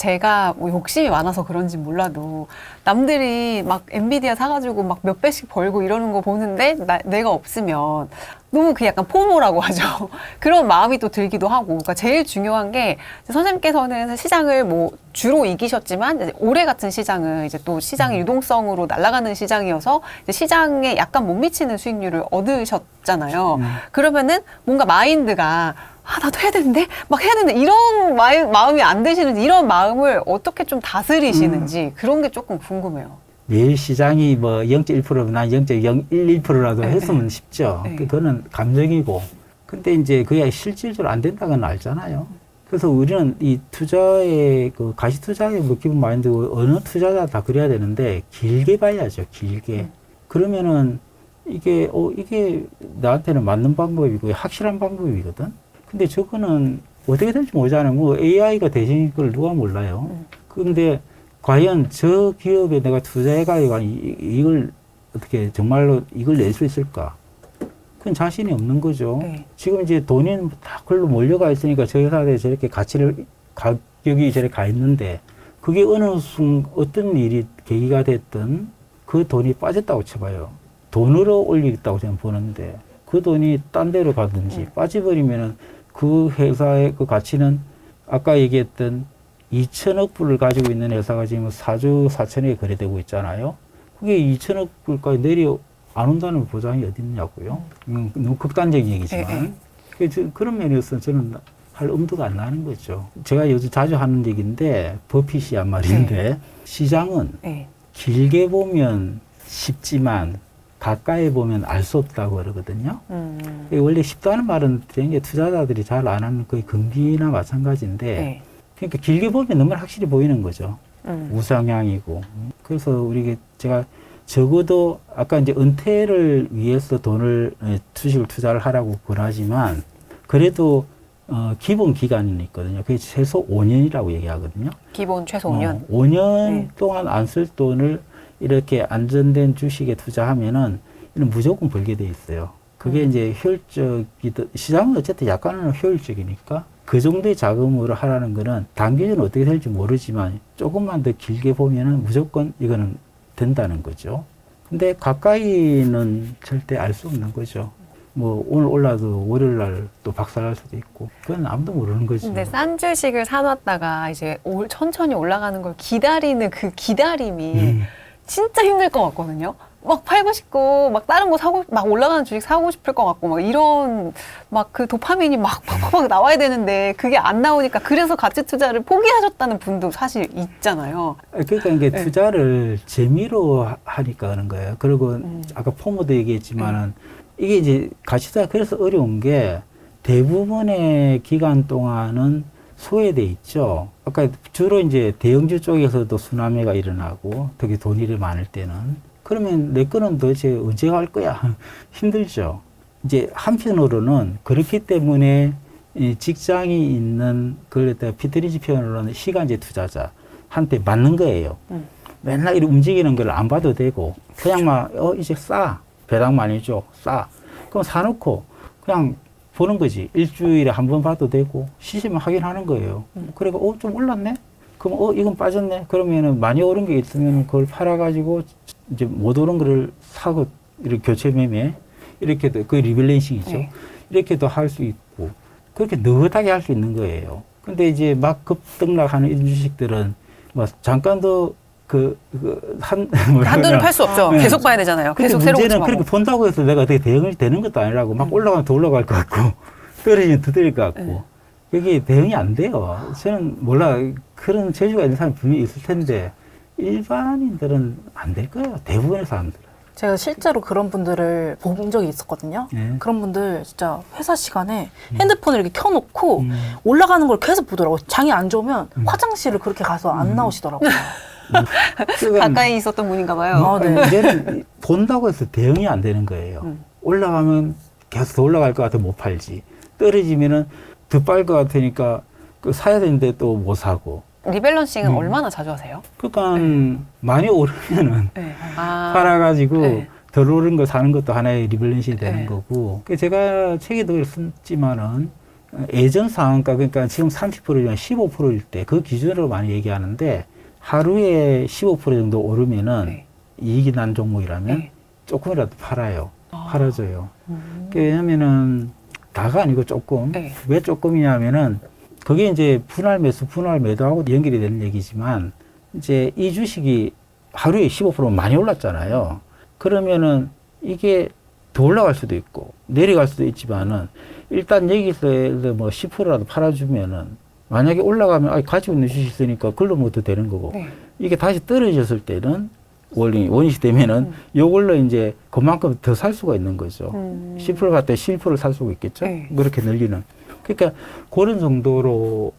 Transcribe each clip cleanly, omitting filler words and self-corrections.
제가 뭐 욕심이 많아서 그런지 몰라도 남들이 막 엔비디아 사가지고 막 몇 배씩 벌고 이러는 거 보는데 내가 없으면 너무 그 약간 포모라고 하죠. 그런 마음이 또 들기도 하고. 그러니까 제일 중요한 게 선생님께서는 시장을 뭐 주로 이기셨지만 이제 올해 같은 시장은 이제 또 시장의 유동성으로 날아가는 시장이어서 이제 시장에 약간 못 미치는 수익률을 얻으셨잖아요. 그러면은 뭔가 마인드가 나도 해야 되는데? 막 해야 되는데? 이런 마음이 안 드시는지, 이런 마음을 어떻게 좀 다스리시는지, 그런 게 조금 궁금해요. 매일 시장이 뭐 0.1%나 0.011%라도 했으면 쉽죠. 네. 그거는 감정이고. 근데 이제 그게 실질적으로 안 된다는 건 알잖아요. 그래서 우리는 이 투자의, 그 가시 투자의 뭐 기본 마인드, 어느 투자자 다 그래야 되는데, 길게 봐야죠, 길게. 그러면은 이게 나한테는 맞는 방법이고, 확실한 방법이거든. 근데 저거는 어떻게 될지 모르잖아요. 뭐 AI가 대신 걸 누가 몰라요. 그런데 과연 저 기업에 내가 투자해가지고 이걸 어떻게 정말로 이걸 낼 수 있을까? 그건 자신이 없는 거죠. 네. 지금 이제 돈이 다 그걸로 몰려가 있으니까 저 회사에 저렇게 가격이 저렇게 가 있는데 그게 어느 순간 어떤 일이 계기가 됐든 그 돈이 빠졌다고 쳐봐요. 돈으로 올리겠다고 저는 보는데 그 돈이 딴 데로 가든지 빠져버리면은 그 회사의 그 가치는 아까 얘기했던 2천억 불을 가지고 있는 회사가 지금 4조 4천억에 거래되고 있잖아요. 그게 2천억 불까지 내려 안 온다는 보장이 어디 있냐고요. 너무 극단적인 얘기지만. 그런 면에서 저는 할 엄두가 안 나는 거죠. 제가 요즘 자주 하는 얘기인데 버핏이 한 말인데 시장은 길게 보면 쉽지만 가까이 보면 알 수 없다고 그러거든요. 원래 쉽다는 말은 되게 투자자들이 잘 안 하는 거의 금리나 마찬가지인데, 그러니까 길게 보면 너무 확실히 보이는 거죠. 우상향이고. 그래서 제가 적어도 아까 이제 은퇴를 위해서 주식을 투자를 하라고 권하지만, 그래도 기본 기간이 있거든요. 그게 최소 5년이라고 얘기하거든요. 기본 최소 5년? 5년 동안 안 쓸 돈을 이렇게 안전된 주식에 투자하면은 이는 무조건 벌게 돼 있어요. 그게 이제 시장은 어쨌든 약간은 효율적이니까 그 정도의 자금으로 하라는 거는 단기적으로 어떻게 될지 모르지만 조금만 더 길게 보면은 무조건 이거는 된다는 거죠. 근데 가까이는 절대 알 수 없는 거죠. 뭐 오늘 올라도 월요일 날 또 박살날 수도 있고 그건 아무도 모르는 거죠. 근데 싼 주식을 사놨다가 이제 천천히 올라가는 걸 기다리는 그 기다림이 진짜 힘들 것 같거든요. 막 팔고 싶고, 막 다른 거 막 올라가는 주식 사고 싶을 것 같고, 막 이런, 막 그 도파민이 막 나와야 되는데, 그게 안 나오니까, 그래서 가치 투자를 포기하셨다는 분도 사실 있잖아요. 그러니까 이게 투자를 재미로 하니까 그런 거예요. 그리고 아까 포모도 얘기했지만은, 이게 이제 가치 투자 그래서 어려운 게, 대부분의 기간 동안은 소외돼 있죠. 아까 주로 이제 대형주 쪽에서도 순환매가 일어나고 특히 돈이 많을 때는 그러면 내 거는 도대체 언제 갈 거야? 힘들죠. 이제 한편으로는 그렇기 때문에 직장이 있는 그걸 피트리지 표현으로는 시간제 투자자한테 맞는 거예요. 맨날 이렇게 움직이는 걸 안 봐도 되고 그냥 막 이제 배당 많이 줘 그럼 사놓고 그냥 보는 거지. 일주일에 한 번 봐도 되고, 시세만 확인하는 거예요. 그리고, 좀 올랐네? 그럼, 이건 빠졌네? 그러면은 많이 오른 게 있으면 그걸 팔아가지고, 이제 못 오른 거를 사고, 이렇게 교체 매매, 이렇게도, 그 리밸런싱이죠. 이렇게도 할 수 있고, 그렇게 느긋하게 할 수 있는 거예요. 근데 이제 막 급등락하는 이런 주식들은, 뭐, 잠깐도 한눈을 팔 수 없죠. 계속 봐야 되잖아요. 계속 새로운 문제는 그렇게 본다고 해서 내가 어떻게 대응이 되는 것도 아니라고 막 올라가면 더 올라갈 것 같고 떨어지면 더 떨어질 것 같고 그게 대응이 안 돼요. 저는 몰라 그런 재주가 있는 사람이 분명히 있을 텐데 일반인들은 안 될 거예요. 대부분의 사람들은. 제가 실제로 그런 분들을 본 적이 있었거든요. 그런 분들 진짜 회사 시간에 핸드폰을 이렇게 켜놓고 올라가는 걸 계속 보더라고요. 장이 안 좋으면 화장실을 그렇게 가서 안 나오시더라고요. 가까이 있었던 분인가 봐요. 네. 이제는 본다고 해서 대응이 안 되는 거예요. 올라가면 계속 더 올라갈 것 같아 못 팔지. 떨어지면은 더 빨 것 같으니까 사야 되는데 또 못 사고. 리밸런싱은 얼마나 자주 하세요? 그러니까 많이 오르면은 팔아가지고 덜 오른 거 사는 것도 하나의 리밸런싱이 되는 거고. 제가 책에도 썼지만은 예전 상한가, 그러니까 지금 30%면 15%일 때 그 기준으로 많이 얘기하는데 하루에 15% 정도 오르면은 네. 이익이 난 종목이라면 네. 조금이라도 팔아요. 팔아줘요. 왜냐면은 다가 아니고 조금. 네. 왜 조금이냐면은 그게 이제 분할 매수, 분할 매도하고 연결이 되는 얘기지만 이제 이 주식이 하루에 15% 많이 올랐잖아요. 그러면은 이게 더 올라갈 수도 있고 내려갈 수도 있지만은 일단 여기서 뭐 10%라도 팔아주면은 만약에 올라가면 가지고 있는 주식 있으니까 그걸로 뭐도 되는 거고 네. 이게 다시 떨어졌을 때는 원위치 되면은 요걸로 이제 그만큼 더 살 수가 있는 거죠. 10% 갔다 11%를 살 수가 있겠죠. 네. 그렇게 늘리는. 그러니까 그런 정도로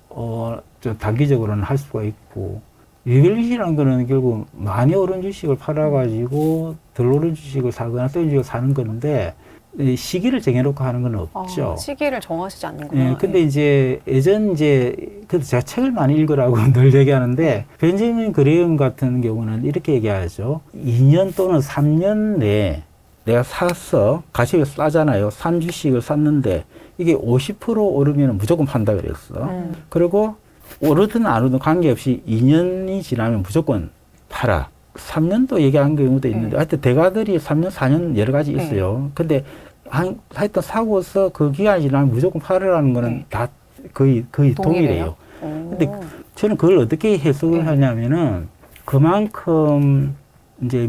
좀 단기적으로는 할 수가 있고 리밸런스라는 거는 결국 많이 오른 주식을 팔아가지고 덜 오른 주식을 사거나 떨어진 주식을 사는 건데 이 시기를 정해놓고 하는 건 없죠. 시기를 정하시지 않는구나. 예, 근데 이제 예전 그래도 제가 책을 많이 읽으라고 늘 얘기하는데 벤저민 그레이엄 같은 경우는 이렇게 얘기하죠. 2년 또는 3년 내에 내가 사서 가치가 싸잖아요. 산 주식을 샀는데 이게 50% 오르면 무조건 판다 그랬어. 그리고 오르든 안 오르든 관계없이 2년이 지나면 무조건 팔아. 3년도 얘기한 경우도 있는데 하여튼 대가들이 3년, 4년 여러 가지 있어요. 근데 하여튼 사고서 그 기간이 지나면 무조건 팔으라는 거는 다 거의 동일해요. 근데 저는 그걸 어떻게 해석을 하냐면은 그만큼 이제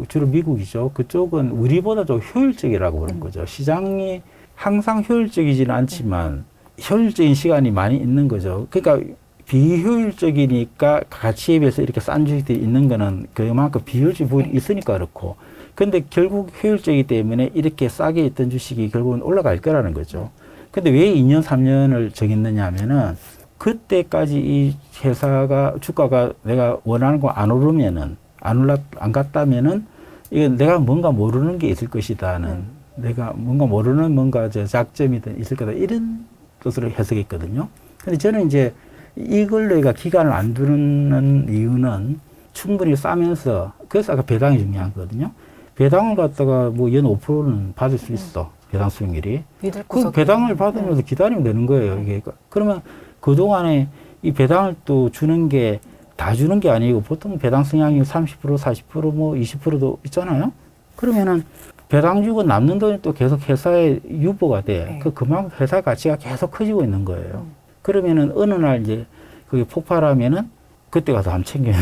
주로 미국이죠. 그쪽은 우리보다 좀 효율적이라고 그러는 거죠. 시장이 항상 효율적이지는 않지만 효율적인 시간이 많이 있는 거죠. 그러니까 비효율적이니까 가치에 비해서 이렇게 싼 주식들이 있는 거는 그만큼 비효율적인 부분이 있으니까 그렇고. 근데 결국 효율적이기 때문에 이렇게 싸게 있던 주식이 결국은 올라갈 거라는 거죠. 근데 왜 2년, 3년을 정했느냐 하면은 그때까지 이 회사가 주가가 내가 원하는 거 안 오르면은 안 갔다면은 이건 내가 뭔가 모르는 게 있을 것이다는 내가 뭔가 모르는 뭔가 작점이든 있을 거다 이런 뜻으로 해석했거든요. 근데 저는 이제 이걸로 얘가 기간을 안 두는 이유는 충분히 싸면서 그래서 아까 배당이 중요한 거거든요. 배당을 갖다가 뭐 연 5%는 받을 수 있어. 배당 수익률이. 그 배당을 받으면서 기다리면 되는 거예요. 이게 그러면 그동안에 이 배당을 또 주는 게 다 주는 게 아니고 보통 배당 성향이 30%, 40%, 뭐 20%도 있잖아요. 그러면은 배당 주고 남는 돈이 또 계속 회사에 유보가 돼. 그만큼 회사 가치가 계속 커지고 있는 거예요. 그러면은 어느 날 이제 그게 폭발하면은 그때 가서 안 챙겨요.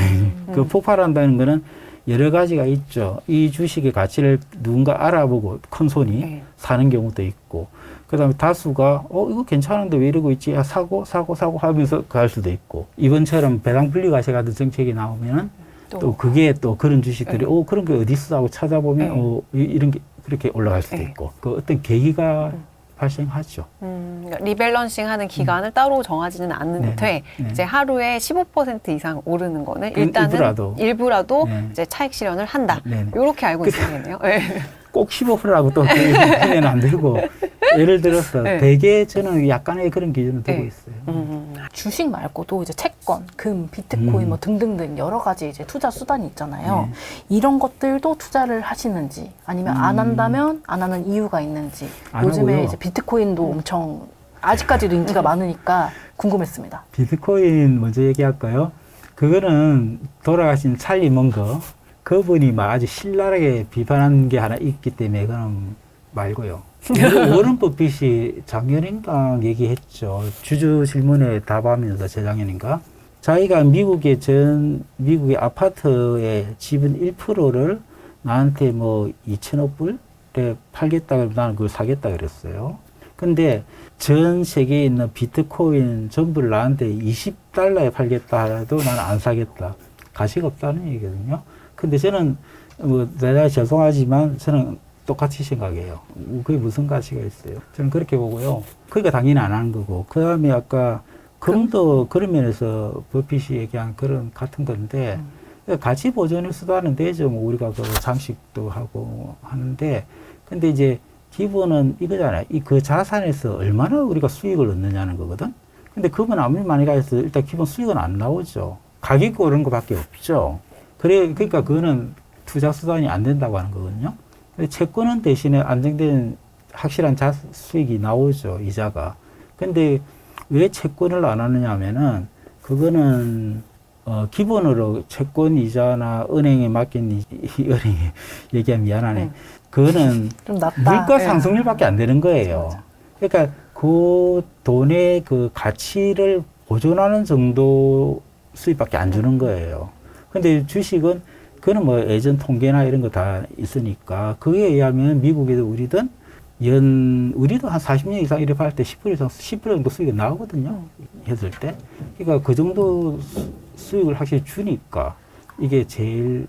그 폭발한다는 거는 여러 가지가 있죠. 이 주식의 가치를 누군가 알아보고 큰 손이 사는 경우도 있고, 그 다음에 다수가, 이거 괜찮은데 왜 이러고 있지? 사고 하면서 갈 수도 있고, 이번처럼 배당 분리 과세 같은 정책이 나오면은 또 그게 또 그런 주식들이, 그런 게 어디 있어? 하고 찾아보면, 이런 게 그렇게 올라갈 수도 있고, 그 어떤 계기가 발생하죠. 그러니까 리밸런싱 하는 기간을 따로 정하지는 않는데 이제 하루에 15% 이상 오르는 거는 일단은 일부라도 이제 차익 실현을 한다. 이렇게 알고 있어야겠네요. 꼭 15%라고 또 하면 안 되고 예를 들어서 대개 저는 약간의 그런 기준을 두고 있어요. 주식 말고도 이제 채권, 금, 비트코인 뭐 등등등 여러 가지 이제 투자 수단이 있잖아요. 이런 것들도 투자를 하시는지 아니면 안 한다면 안 하는 이유가 있는지. 요즘에 하고요. 이제 비트코인도 엄청 아직까지도 인기가 많으니까 궁금했습니다. 비트코인 먼저 얘기할까요? 그거는 돌아가신 찰리 먼거 그분이 막 아주 신랄하게 비판한 게 하나 있기 때문에 그건 말고요. 워런 버핏이 작년인가 얘기했죠. 주주 질문에 답하면서 재작년인가. 자기가 미국의 아파트의 지분 1%를 나한테 뭐 2천억 불에 팔겠다 그러면 나는 그걸 사겠다 그랬어요. 근데 전 세계에 있는 비트코인 전부를 나한테 $20에 팔겠다 하더라도 나는 안 사겠다. 가치가 없다는 얘기거든요. 근데 저는 내가 죄송하지만 저는 똑같이 생각해요. 그게 무슨 가치가 있어요? 저는 그렇게 보고요. 그러니까 당연히 안 하는 거고. 그 다음에 아까 금도 그런 면에서 버핏이 얘기한 그런 같은 건데 가치 보존을 수단은 되죠. 뭐 우리가 그 장식도 하고 하는데 근데 이제 기본은 이거잖아요. 그 자산에서 얼마나 우리가 수익을 얻느냐는 거거든. 근데 금은 아무리 많이 가있어 일단 기본 수익은 안 나오죠. 가격이 오르는 것밖에 없죠. 그러니까 그거는 투자 수단이 안 된다고 하는 거거든요. 근데 채권은 대신에 안정된 확실한 수익이 나오죠, 이자가. 근데 왜 채권을 안 하느냐 하면은 그거는 기본으로 채권 이자나 은행에 맡긴 은행이 얘기하면 미안하네. 그거는 좀 낫다. 물가 상승률밖에 안 되는 거예요. 그러니까 그 돈의 그 가치를 보존하는 정도 수입밖에 안 주는 거예요. 근데 주식은 그거는 뭐 예전 통계나 이런 거 다 있으니까 그에 의하면 미국에도 우리든 우리도 한 40년 이상 이렇게 할 때 10% 이상, 10% 정도 수익이 나오거든요. 했을 때. 그러니까 그 정도 수익을 확실히 주니까 이게 제일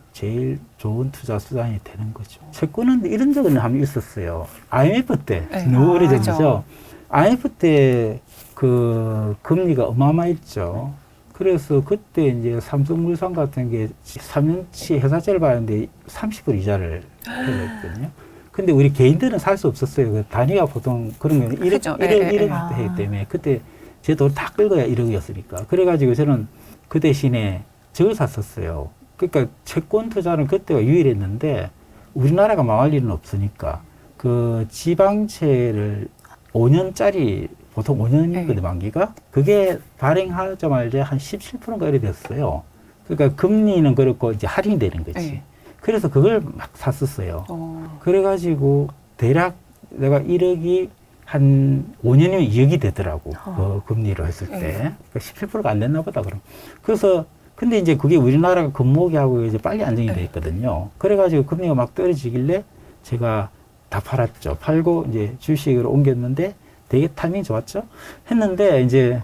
좋은 투자 수단이 되는 거죠. 채권은 이런 적은 한번 있었어요. IMF 때. 네. 너무 오래전 맞아. 거죠. IMF 때 그 금리가 어마어마했죠. 그래서 그때 이제 삼성물산 같은 게 3년치 회사채를 받는데 30% 이자를 해줬거든요. 근데 우리 개인들은 살 수 없었어요. 그 단위가 보통 그런 게 1억 되기 때문에 그때 제 돈 다 끌고야 1억이었으니까. 그래가지고 저는 그 대신에 저걸 샀었어요. 그러니까 채권 투자는 그때가 유일했는데 우리나라가 망할 일은 없으니까 그 지방채를 5년짜리 보통 5년이거든요, 만기가. 그게 발행하자마자 한 17%인가 이래 됐어요. 그러니까 금리는 그렇고 이제 할인이 되는 거지. 네. 그래서 그걸 막 샀었어요. 그래가지고 대략 내가 1억이 한 5년이면 2억이 되더라고. 그 금리로 했을 때. 그러니까 17%가 안 됐나 보다, 그럼. 그래서 근데 이제 그게 우리나라가 금모기하고 이제 빨리 안정이 돼 있거든요. 그래가지고 금리가 막 떨어지길래 제가 다 팔았죠. 팔고 이제 주식으로 옮겼는데 되게 타이밍 좋았죠. 했는데 이제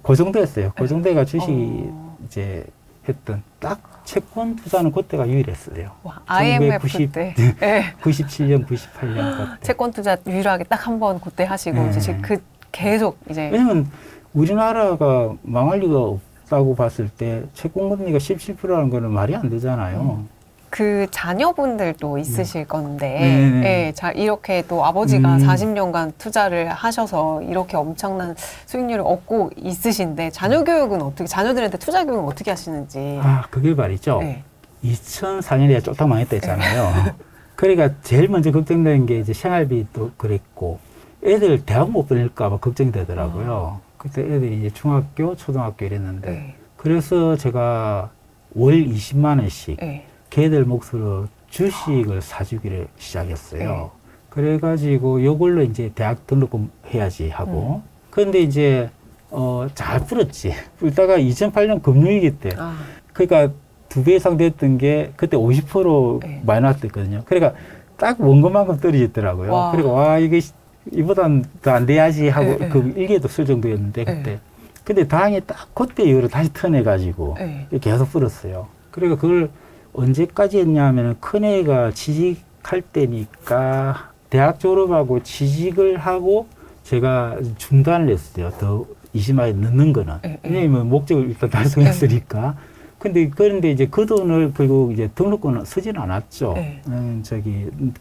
그 정도였어요. 그 정도가 주식이 이제 했던 딱 채권 투자는 그때가 유일했어요. 와, IMF 때. 네. 97년, 98년 그때. 채권 투자 유일하게 딱 한 번 그때 하시고 이제 지금 그 계속 이제 왜냐면 우리나라가 망할 리가 없다고 봤을 때 채권 금리가 17%라는 거는 말이 안 되잖아요. 그 자녀분들도 있으실 건데 네네. 예, 자 이렇게 또 아버지가 40년간 투자를 하셔서 이렇게 엄청난 수익률을 얻고 있으신데 자녀 교육은 어떻게 자녀들한테 투자 교육은 어떻게 하시는지 그게 말이죠. 네. 2004년에 쫄딱 망했다 했잖아요. 그러니까 제일 먼저 걱정되는 게 이제 생활비도 그랬고 애들 대학 못 보낼까 봐 걱정이 되더라고요. 그때 애들이 이제 중학교, 초등학교 이랬는데 네. 그래서 제가 월 20만 원씩 네. 걔들 몫으로 주식을 사주기를 시작했어요. 그래가지고 요걸로 이제 대학 등록금 해야지 하고. 그런데 이제 잘 풀었지. 풀다가 2008년 금융위기 때 그러니까 2배 이상 됐던 게 그때 50% 마이너스 됐거든요. 그러니까 딱 원금만큼 떨어지더라고요. 와. 그리고 이게 이보단 더 안 돼야지 하고 그 일개도 쓸 정도였는데 그때. 근데 다행히 딱 그때 이후로 다시 턴해가지고 계속 풀었어요. 그러니까 그걸 언제까지 했냐면은 큰애가 취직할 때니까 대학 졸업하고 취직을 하고 제가 중단을 했어요. 더 20만 원 넣는 거는. 왜냐면 목적을 일단 달성했으니까. 그런데 이제 그 돈을 결국 이제 등록금은 쓰지는 않았죠.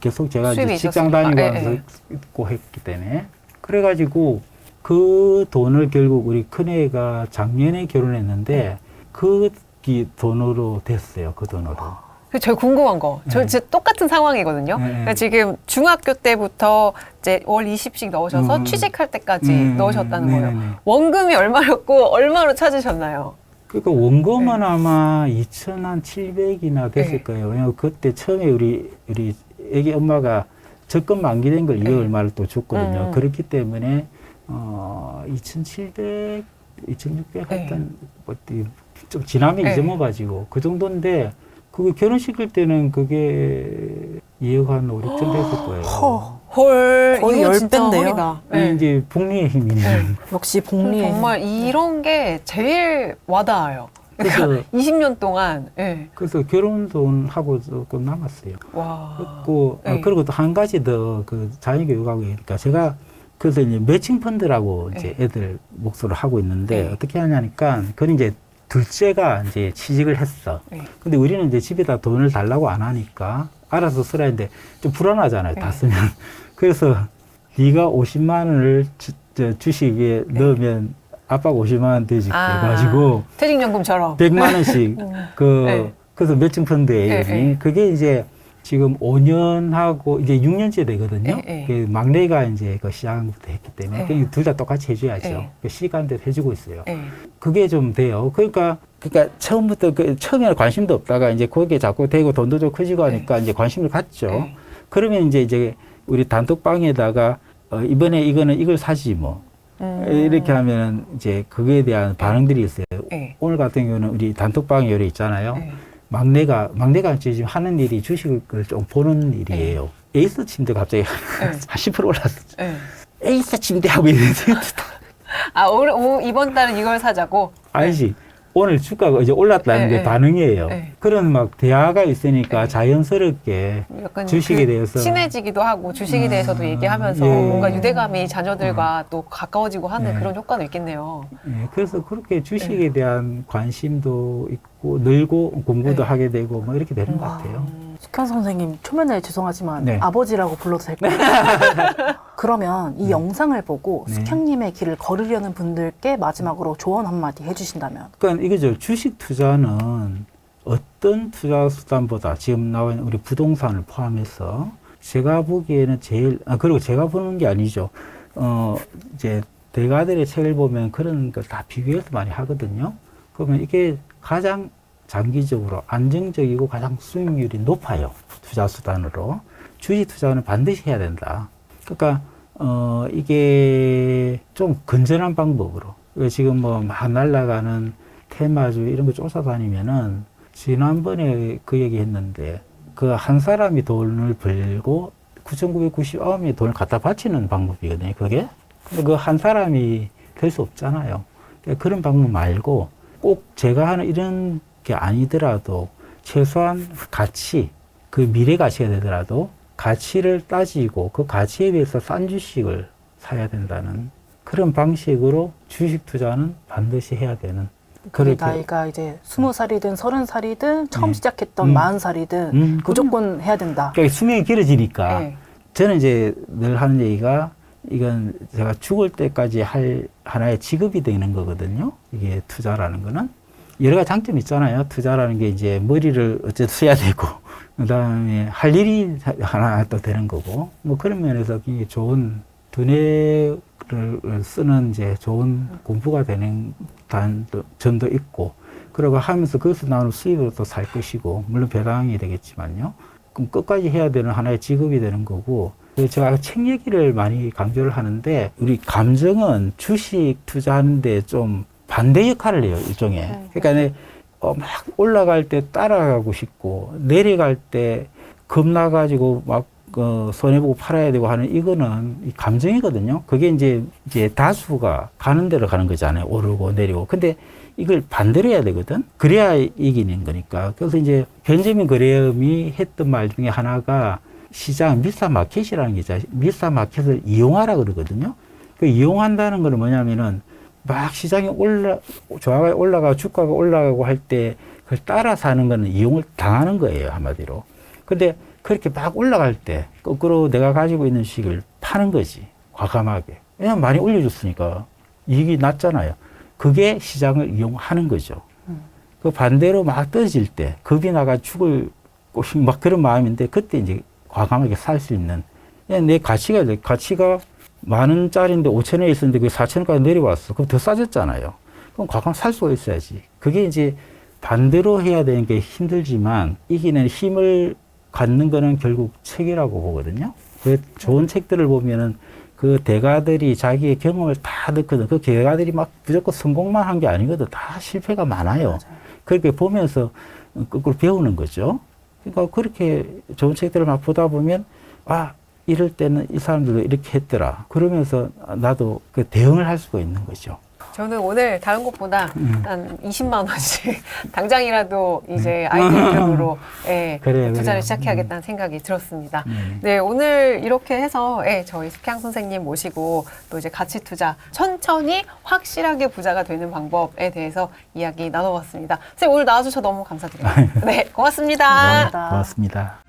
계속 제가 이제 직장 다니고 있고 했기 때문에. 그래가지고 그 돈을 결국 우리 큰애가 작년에 결혼했는데 그 돈으로 됐어요. 그 돈으로. 제가 궁금한 거, 저 진짜 똑같은 상황이거든요. 그러니까 지금 중학교 때부터 이제 월 20씩 넣으셔서 취직할 때까지 넣으셨다는 거예요. 원금이 얼마였고 얼마로 찾으셨나요? 그러니까 원금은 아마 2,700이나 됐을 거예요. 왜냐면 그때 처음에 우리 애기 엄마가 적금 만기된 걸 2억 얼마를 또 줬거든요. 그렇기 때문에 2,700, 2,600 했던 좀 지나면 잊어먹어가지고 그 정도인데 그게 결혼시킬 때는 그게 2억 한 5, 6천 됐을 거예요. 헐, 거의 이거 10배인데요. 네. 이제 복리의 힘이네요. 역시 복리. 정말 이런 게 제일 와닿아요. 그래서 20년 동안. 그래서 결혼 돈 하고 조금 남았어요. 와. 그리고 또 한 가지 더 그 자녀교육하고 그러니까 제가 그래서 이제 매칭 펀드라고 이제 애들 몫으로 하고 있는데 어떻게 하냐니까 그건 이제 둘째가 이제 취직을 했어. 근데 우리는 이제 집에다 돈을 달라고 안 하니까 알아서 쓰라 했는데 좀 불안하잖아요. 다 쓰면. 그래서 네가 50만 원을 주식에 넣으면 아빠가 50만 원 되지. 그래가지고 퇴직연금처럼 100만 원씩 그래서 매칭 펀드에 그게 이제 지금 5년하고 이제 6년째 되거든요. 네. 그 막내가 이제 그 시작부터 했기 때문에 네. 둘 다 똑같이 해줘야죠. 네. 그 시간대로 해주고 있어요. 네. 그게 좀 돼요. 그러니까 처음부터 처음에는 관심도 없다가 이제 거기에 자꾸 되고 돈도 좀 커지고 하니까 이제 관심을 갖죠. 네. 그러면 이제 우리 단톡방에다가 이번에 이걸 사지 뭐. 이렇게 하면은 이제 그거에 대한 반응들이 있어요. 네. 오늘 같은 경우는 우리 단톡방 요리 있잖아요. 네. 막내가 지금 하는 일이 주식을 좀 보는 일이에요. 에이스 침대 갑자기 한 10% 올랐어. 네. 에이스 침대하고 있는데 아, 이번 달은 이걸 사자고? 아니지. 오늘 주가가 이제 올랐다는 게 반응이에요. 그런 막 대화가 있으니까 자연스럽게 약간 주식에 대해서 친해지기도 하고 주식에 대해서도 얘기하면서 뭔가 유대감이 자녀들과 또 가까워지고 하는 그런 효과도 있겠네요. 그래서 그렇게 주식에 대한 관심도 있고 늘고 공부도 하게 되고 뭐 이렇게 되는 것 같아요. 숙현 선생님 초면에 죄송하지만 네. 아버지라고 불러도 될까요? 그러면 이 영상을 보고 숙현님의 길을 걸으려는 분들께 마지막으로 조언 한마디 해주신다면? 그러니까 이거죠. 주식 투자는 어떤 투자 수단보다 지금 나온 우리 부동산을 포함해서 제가 보기에는 그리고 제가 보는 게 아니죠. 이제 대가들의 책을 보면 그런 걸 다 비교해서 많이 하거든요. 그러면 이게 가장 장기적으로 안정적이고 가장 수익률이 높아요. 투자 수단으로. 주식 투자는 반드시 해야 된다. 그러니까 이게 좀 건전한 방법으로. 지금 뭐 막 날아가는 테마주 이런 거 쫓아다니면은 지난번에 그 얘기 했는데 그 한 사람이 돈을 벌고 9,999명이 돈을 갖다 바치는 방법이거든요. 그게. 근데 그 한 사람이 될 수 없잖아요. 그러니까 그런 방법 말고 꼭 제가 하는 이런 게 아니더라도 최소한 가치, 그 미래 가치가 되더라도 가치를 따지고 그 가치에 비해서 싼 주식을 사야 된다는 그런 방식으로 주식 투자는 반드시 해야 되는. 그게 나이가 이제 20살이든 30살이든 처음 시작했던 40살이든 무조건 해야 된다. 그러니까 수명이 길어지니까 저는 이제 늘 하는 얘기가 이건 제가 죽을 때까지 할 하나의 직업이 되는 거거든요. 이게 투자라는 거는. 여러 가지 장점이 있잖아요. 투자라는 게 이제 머리를 어쨌든 써야 되고, 그 다음에 할 일이 하나 또 되는 거고, 뭐 그런 면에서 굉장히 좋은 두뇌를 쓰는 이제 좋은 공부가 되는 점도 있고, 그리고 하면서 거기서 나오는 수입으로 또 살 것이고, 물론 배당이 되겠지만요. 그럼 끝까지 해야 되는 하나의 직업이 되는 거고, 제가 책 얘기를 많이 강조를 하는데, 우리 감정은 주식 투자하는데 좀 반대 역할을 해요, 일종의. 그러니까 막 올라갈 때 따라가고 싶고, 내려갈 때 겁나가지고 막 손해보고 팔아야 되고 하는 이거는 이 감정이거든요. 그게 이제 다수가 가는 대로 가는 거잖아요. 오르고 내리고. 근데 이걸 반대로 해야 되거든. 그래야 이기는 거니까. 그래서 이제 벤저민 그레엄이 했던 말 중에 하나가 시장 밀사 마켓이라는 게 있잖아요. 밀사 마켓을 이용하라 그러거든요. 그 이용한다는 거는 뭐냐면은 막 시장이 조화가 올라가고 주가가 올라가고 할 때 그걸 따라 사는 거는 이용을 당하는 거예요, 한마디로. 근데 그렇게 막 올라갈 때 거꾸로 내가 가지고 있는 주식을 파는 거지, 과감하게. 왜냐면 많이 올려줬으니까 이익이 낮잖아요. 그게 시장을 이용하는 거죠. 그 반대로 막 떨어질 때 겁이 나가 죽을 막 그런 마음인데 그때 이제 과감하게 살 수 있는. 내 가치가 10,000원짜리인데 5,000원에 있었는데 그게 4,000원까지 내려왔어. 그럼 더 싸졌잖아요. 그럼 과감하게 살 수가 있어야지. 그게 이제 반대로 해야 되는 게 힘들지만 이기는 힘을 갖는 거는 결국 책이라고 보거든요. 그 좋은 책들을 보면은 그 대가들이 자기의 경험을 다 넣거든. 그 대가들이 막 무조건 성공만 한 게 아니거든. 다 실패가 많아요. 맞아요. 그렇게 보면서 거꾸로 배우는 거죠. 그러니까 그렇게 좋은 책들을 막 보다 보면 이럴 때는 이 사람들도 이렇게 했더라. 그러면서 나도 그 대응을 할 수가 있는 거죠. 저는 오늘 다른 것보다 한 20만 원씩 당장이라도 이제 아이템으로 투자를 시작해야겠다는 생각이 들었습니다. 네, 오늘 이렇게 해서 저희 숙향 선생님 모시고 또 이제 가치 투자 천천히 확실하게 부자가 되는 방법에 대해서 이야기 나눠봤습니다. 선생님 오늘 나와주셔서 너무 감사드려요. 네, 고맙습니다. 고맙습니다.